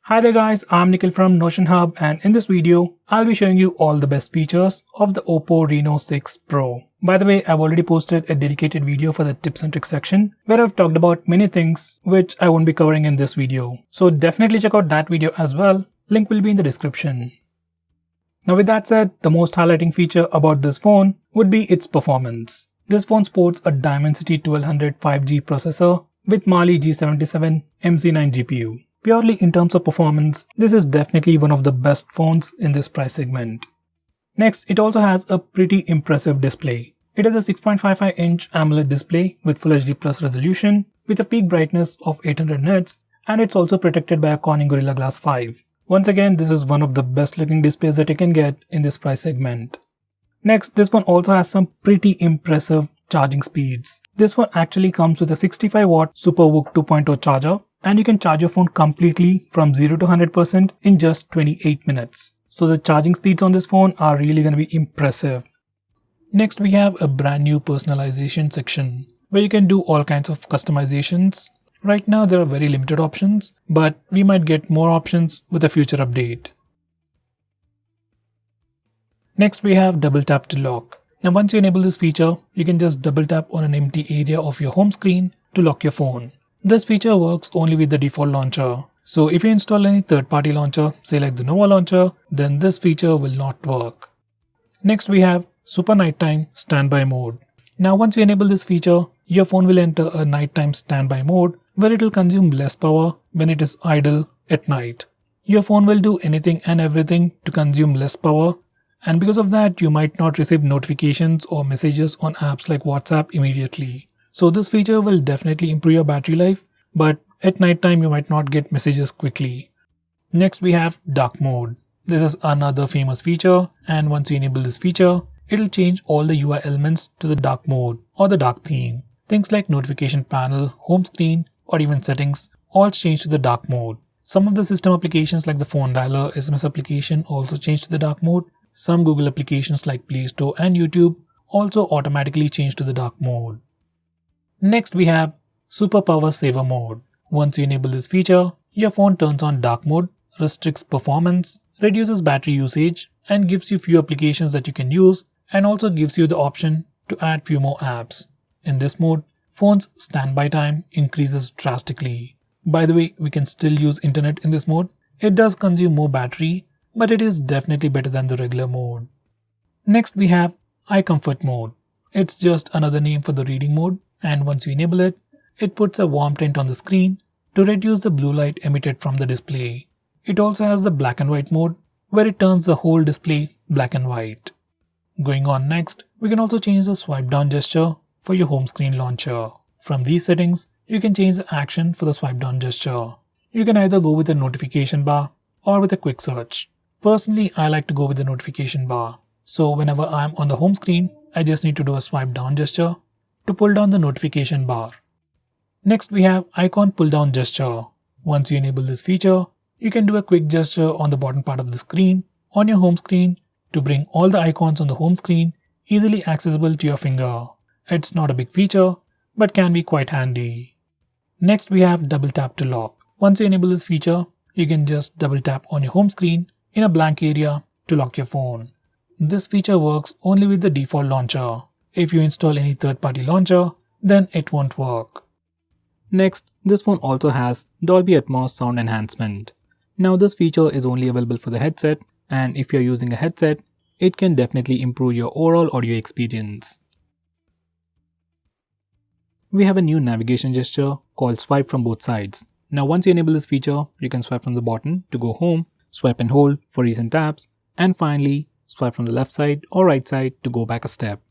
Hi there guys, I'm Nikhil from Notion Hub, and in this video, I'll be showing you all the best features of the Oppo Reno 6 Pro. By the way, I've already posted a dedicated video for the tips and tricks section where I've talked about many things which I won't be covering in this video. So definitely check out that video as well. Link will be in the description. Now with that said, the most highlighting feature about this phone would be its performance. This phone sports a Dimensity 1200 5G processor with Mali G77 MC9 GPU. Purely in terms of performance, this is definitely one of the best phones in this price segment. Next, it also has a pretty impressive display. It has a 6.55-inch AMOLED display with Full HD Plus resolution with a peak brightness of 800 nits, and it's also protected by a Corning Gorilla Glass 5. Once again, this is one of the best looking displays that you can get in this price segment. Next, this one also has some pretty impressive charging speeds. This one actually comes with a 65-watt SuperVOOC 2.0 charger, and you can charge your phone completely from 0 to 100% in just 28 minutes. So the charging speeds on this phone are really going to be impressive. Next, we have a brand new personalization section where you can do all kinds of customizations. Right now there are very limited options, but we might get more options with a future update. Next, we have double tap to lock. Now once you enable this feature, you can just double tap on an empty area of your home screen to lock your phone. This feature works only with the default launcher. So if you install any third-party launcher, say like the Nova launcher, then this feature will not work. Next, we have Super Nighttime Standby Mode. Now once you enable this feature, your phone will enter a nighttime standby mode where it will consume less power when it is idle at night. Your phone will do anything and everything to consume less power, and because of that, you might not receive notifications or messages on apps like WhatsApp immediately. So this feature will definitely improve your battery life, but at night time you might not get messages quickly. Next, we have dark mode. This is another famous feature, and once you enable this feature, it will change all the UI elements to the dark mode or the dark theme. Things like notification panel, home screen, or even settings all change to the dark mode. Some of the system applications like the phone dialer SMS application also change to the dark mode. Some Google applications like Play Store and YouTube also automatically change to the dark mode. Next, we have Super Power Saver Mode. Once you enable this feature, your phone turns on dark mode, restricts performance, reduces battery usage, and gives you few applications that you can use, and also gives you the option to add few more apps. In this mode, phone's standby time increases drastically. By the way, we can still use internet in this mode. It does consume more battery, but it is definitely better than the regular mode. Next, we have Eye Comfort Mode. It's just another name for the reading mode, and once you enable it, it puts a warm tint on the screen to reduce the blue light emitted from the display. It also has the black and white mode where it turns the whole display black and white. Going on next, we can also change the swipe down gesture for your home screen launcher. From these settings, you can change the action for the swipe down gesture. You can either go with a notification bar or with a quick search. Personally, I like to go with the notification bar. So whenever I'm on the home screen, I just need to do a swipe down gesture to pull down the notification bar. Next, we have icon pull down gesture. Once you enable this feature, you can do a quick gesture on the bottom part of the screen on your home screen to bring all the icons on the home screen easily accessible to your finger. It's not a big feature, but can be quite handy. Next, we have double tap to lock. Once you enable this feature, you can just double tap on your home screen in a blank area to lock your phone. This feature works only with the default launcher. If you install any third-party launcher, then it won't work. Next, this phone also has Dolby ATMOS sound enhancement. Now this feature is only available for the headset, and if you're using a headset, it can definitely improve your overall audio experience. We have a new navigation gesture called swipe from both sides. Now once you enable this feature, you can swipe from the bottom to go home, swipe and hold for recent taps, and finally swipe from the left side or right side to go back a step.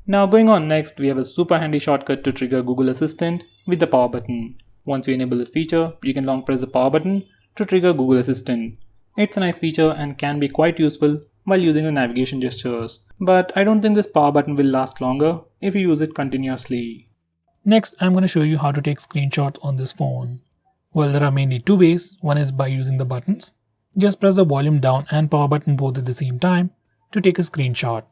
Now going on next, we have a super handy shortcut to trigger Google Assistant with the power button. Once you enable this feature, you can long press the power button to trigger Google Assistant. It's a nice feature and can be quite useful while using the navigation gestures, but I don't think this power button will last longer if you use it continuously. Next, I'm going to show you how to take screenshots on this phone. Well, there are mainly two ways. One is by using the buttons. Just press the volume down and power button both at the same time to take a screenshot.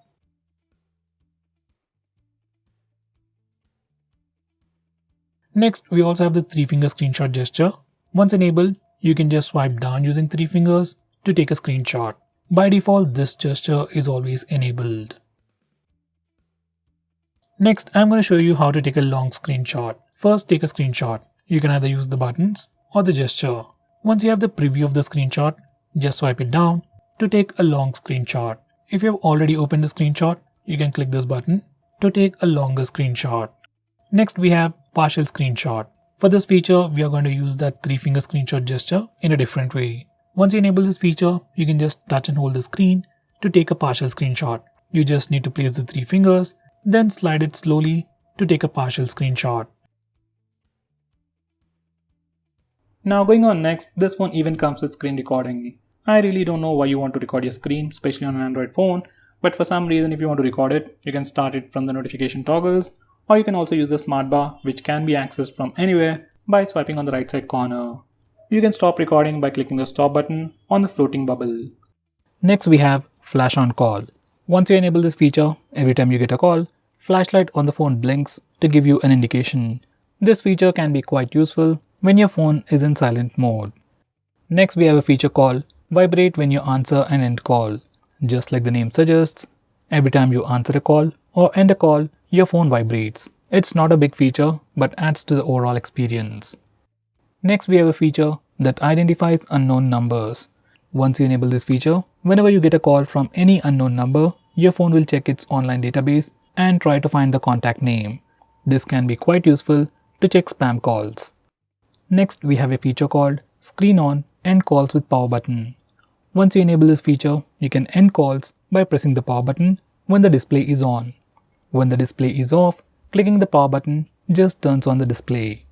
Next, we also have the 3-finger screenshot gesture. Once enabled, you can just swipe down using 3 fingers to take a screenshot. By default, this gesture is always enabled. Next, I'm going to show you how to take a long screenshot. First, take a screenshot. You can either use the buttons or the gesture. Once you have the preview of the screenshot, just swipe it down to take a long screenshot. If you have already opened the screenshot, you can click this button to take a longer screenshot. Next, we have partial screenshot. For this feature, we are going to use that 3-finger screenshot gesture in a different way. Once you enable this feature, you can just touch and hold the screen to take a partial screenshot. You just need to place the 3 fingers, then slide it slowly to take a partial screenshot. Now going on next, this phone even comes with screen recording. I really don't know why you want to record your screen, especially on an Android phone, but for some reason if you want to record it, you can start it from the notification toggles, or you can also use the smart bar, which can be accessed from anywhere by swiping on the right side corner. You can stop recording by clicking the stop button on the floating bubble. Next we have flash on call. Once you enable this feature, every time you get a call, flashlight on the phone blinks to give you an indication. This feature can be quite useful when your phone is in silent mode. Next we have a feature called vibrate when you answer an end call. Just like the name suggests, every time you answer a call or end a call, your phone vibrates. It's not a big feature, but adds to the overall experience. Next we have a feature that identifies unknown numbers. Once you enable this feature, whenever you get a call from any unknown number, your phone will check its online database and try to find the contact name. This can be quite useful to check spam calls. Next we have a feature called screen on end calls with power button. Once you enable this feature, you can end calls by pressing the power button when the display is on. When the display is off, clicking the power button just turns on the display.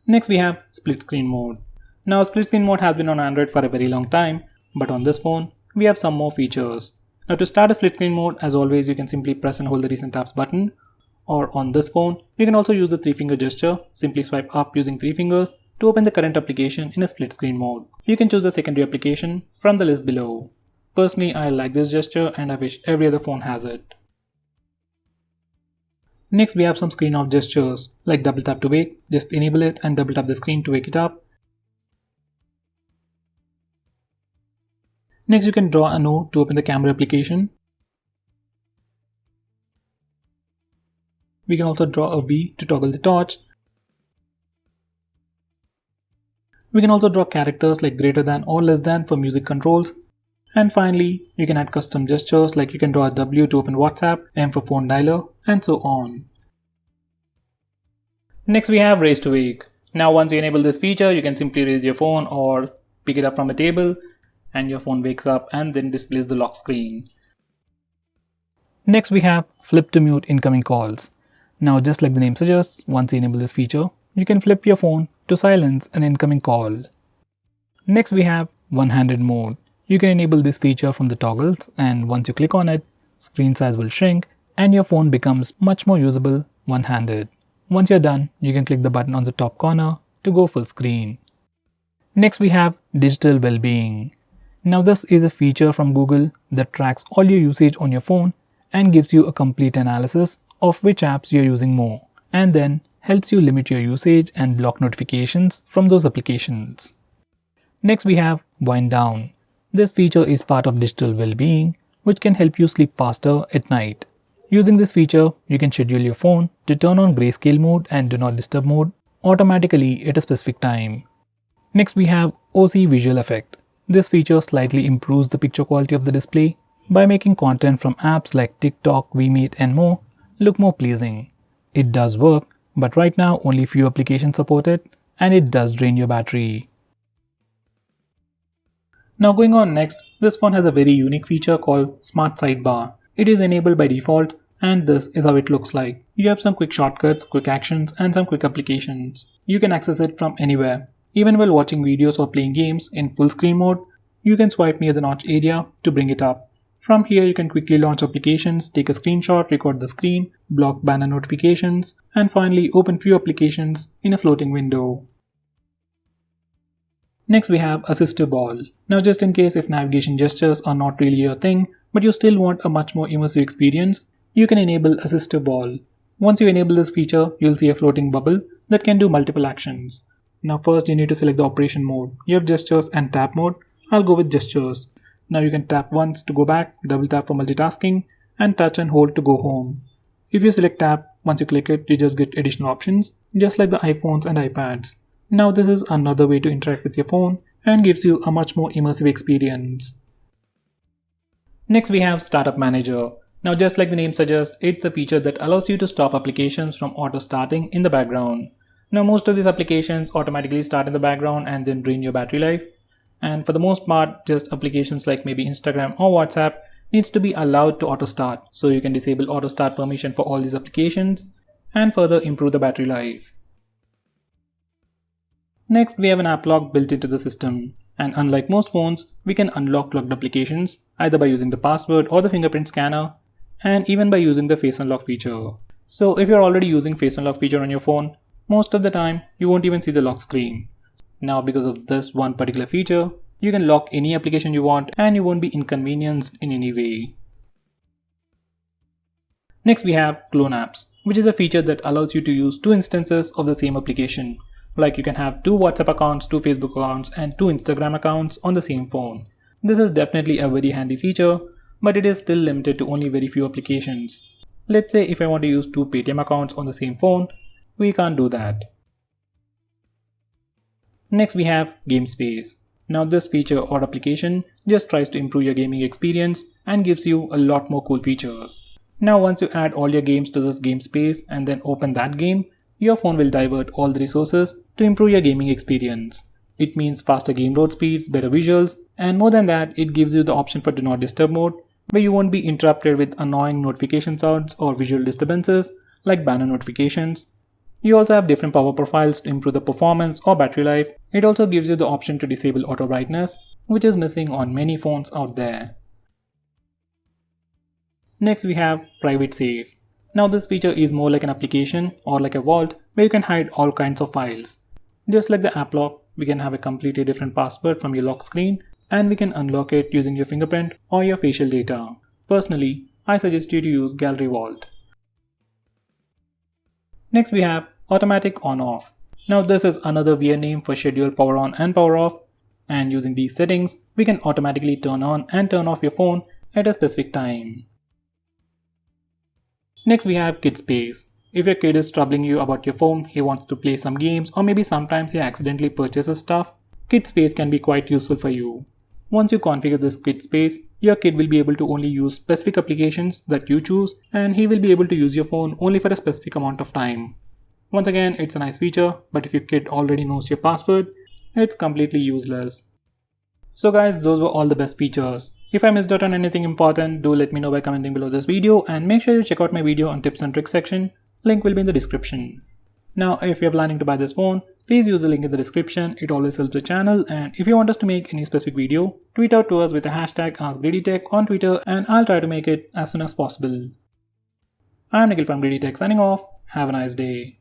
Next we have split screen mode. Now split screen mode has been on Android for a very long time, but on this phone we have some more features. Now to start a split screen mode, as always you can simply press and hold the recent apps button, or on this phone you can also use the 3-finger gesture. Simply swipe up using 3 fingers to open the current application in a split screen mode. You can choose a secondary application from the list below. Personally, I like this gesture and I wish every other phone has it. Next we have some screen off gestures like double tap to wake. Just enable it and double tap the screen to wake it up. Next you can draw an O to open the camera application. We can also draw a V to toggle the torch. We can also draw characters like greater than or less than for music controls. And finally, you can add custom gestures like you can draw a W to open WhatsApp, M for phone dialer, and so on. Next we have raise to wake. Now once you enable this feature, you can simply raise your phone or pick it up from a table and your phone wakes up and then displays the lock screen. Next we have flip to mute incoming calls. Now just like the name suggests, once you enable this feature, you can flip your phone to silence an incoming call. Next we have one-handed mode. You can enable this feature from the toggles, and once you click on it, screen size will shrink and your phone becomes much more usable one-handed. Once you're done, you can click the button on the top corner to go full screen. Next we have digital well-being. Now this is a feature from Google that tracks all your usage on your phone and gives you a complete analysis of which apps you're using more, and then helps you limit your usage and block notifications from those applications. Next we have wind down. This feature is part of digital well-being, which can help you sleep faster at night. Using this feature, you can schedule your phone to turn on grayscale mode and do not disturb mode automatically at a specific time. Next we have OSIE visual effect. This feature slightly improves the picture quality of the display by making content from apps like TikTok, VMate and more look more pleasing. It does work, but right now only few applications support it and it does drain your battery. Now going on next, this phone has a very unique feature called Smart Sidebar. It is enabled by default and this is how it looks like. You have some quick shortcuts, quick actions and some quick applications. You can access it from anywhere. Even while watching videos or playing games in full screen mode, you can swipe near the notch area to bring it up. From here you can quickly launch applications, take a screenshot, record the screen, block banner notifications, and finally open few applications in a floating window. Next we have Assistive Ball. Now just in case if navigation gestures are not really your thing, but you still want a much more immersive experience, you can enable Assistive Ball. Once you enable this feature, you'll see a floating bubble that can do multiple actions. Now first you need to select the operation mode. You have gestures and tap mode. I'll go with gestures. Now you can tap once to go back, double tap for multitasking, and touch and hold to go home. If you select tap, once you click it, you just get additional options, just like the iPhones and iPads. Now this is another way to interact with your phone and gives you a much more immersive experience. Next we have Startup Manager. Now just like the name suggests, it's a feature that allows you to stop applications from auto starting in the background. Now most of these applications automatically start in the background and then drain your battery life. And for the most part, just applications like maybe Instagram or WhatsApp needs to be allowed to auto start. So you can disable auto start permission for all these applications and further improve the battery life. Next we have an app lock built into the system. And unlike most phones, we can unlock locked applications either by using the password or the fingerprint scanner, and even by using the face unlock feature. So if you're already using face unlock feature on your phone, most of the time you won't even see the lock screen. Now because of this one particular feature, you can lock any application you want and you won't be inconvenienced in any way. Next we have clone apps, which is a feature that allows you to use two instances of the same application. Like you can have two WhatsApp accounts, two Facebook accounts, and two Instagram accounts on the same phone. This is definitely a very handy feature, but it is still limited to only very few applications. Let's say if I want to use two Paytm accounts on the same phone, we can't do that. Next we have Game Space. Now this feature or application just tries to improve your gaming experience and gives you a lot more cool features. Now once you add all your games to this Game Space and then open that game, your phone will divert all the resources to improve your gaming experience. It means faster game load speeds, better visuals, and more than that, it gives you the option for Do Not Disturb mode, where you won't be interrupted with annoying notification sounds or visual disturbances like banner notifications. You also have different power profiles to improve the performance or battery life. It also gives you the option to disable auto brightness, which is missing on many phones out there. Next we have Private Safe. Now this feature is more like an application or like a vault where you can hide all kinds of files. Just like the app lock, we can have a completely different password from your lock screen and we can unlock it using your fingerprint or your facial data. Personally, I suggest you to use Gallery Vault. Next we have Automatic On-Off. Now this is another weird name for schedule power on and power off, and using these settings, we can automatically turn on and turn off your phone at a specific time. Next we have Kid Space. If your kid is troubling you about your phone, he wants to play some games, or maybe sometimes he accidentally purchases stuff, Kid Space can be quite useful for you. Once you configure this Kid Space, your kid will be able to only use specific applications that you choose, and he will be able to use your phone only for a specific amount of time. Once again, it's a nice feature, but if your kid already knows your password, it's completely useless. So guys, those were all the best features. If I missed out on anything important, do let me know by commenting below this video, and make sure you check out my video on tips and tricks section. Link will be in the description. Now if you're planning to buy this phone, please use the link in the description. It always helps the channel, and if you want us to make any specific video, tweet out to us with the hashtag AskGreedyTech on Twitter and I'll try to make it as soon as possible. I'm Nikhil from GreedyTech signing off. Have a nice day.